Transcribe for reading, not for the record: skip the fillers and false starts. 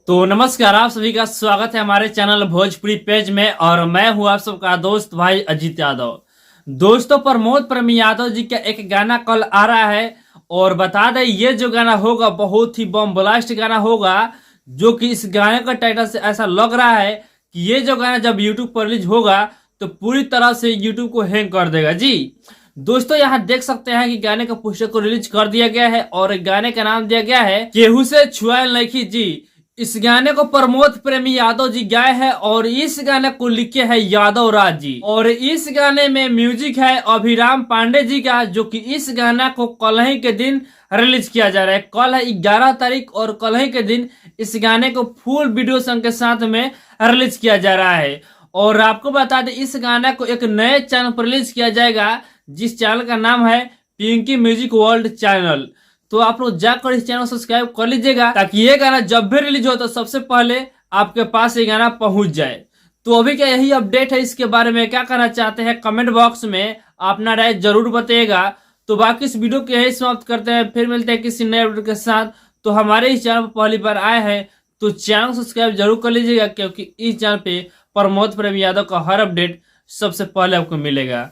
तो नमस्कार, आप सभी का स्वागत है हमारे चैनल भोजपुरी पेज में। और मैं हूं आप सबका दोस्त भाई अजीत यादव। दोस्तों, प्रमोद प्रेमी यादव जी का एक गाना कल आ रहा है और बता दें ये जो गाना होगा बहुत ही बम ब्लास्ट गाना होगा। जो कि इस गाने का टाइटल से ऐसा लग रहा है कि ये जो गाना जब यूट्यूब पर रिलीज होगा तो पूरी तरह से यूट्यूब को हैंग कर देगा जी। दोस्तों, यहाँ देख सकते हैं कि गाने का पोस्टर को रिलीज कर दिया गया है और गाने का नाम दिया गया है केहू से छुआल नइखी जी। इस गाने को प्रमोद प्रेमी यादव जी गाए हैं और इस गाने को लिखे हैं यादव राज जी। और इस गाने में म्यूजिक है अभिराम पांडे जी का, जो कि इस गाना को कल ही के दिन रिलीज किया जा रहा है। कल है 11 तारीख और कल ही के दिन इस गाने को फुल वीडियो सॉन्ग के साथ में रिलीज किया जा रहा है। और आपको बता दें इस गाने को एक नए चैनल पर रिलीज किया जाएगा, जिस चैनल का नाम है पिंकी म्यूजिक वर्ल्ड चैनल। तो आप लोग जाकर इस चैनल सब्सक्राइब कर लीजिएगा ताकि ये गाना जब भी रिलीज हो तो सबसे पहले आपके पास ये गाना पहुंच जाए। तो अभी क्या यही अपडेट है, इसके बारे में क्या कहना चाहते हैं कमेंट बॉक्स में अपना राय जरूर बताइएगा। तो बाकी इस वीडियो को यही समाप्त करते हैं, फिर मिलते हैं किसी नए वीडियो के साथ। तो हमारे इस चैनल पर पहली बार आए हैं तो चैनल को सब्सक्राइब जरूर कर लीजिएगा, क्योंकि इस चैनल पे प्रमोद प्रेमी यादव का हर अपडेट सबसे पहले आपको मिलेगा।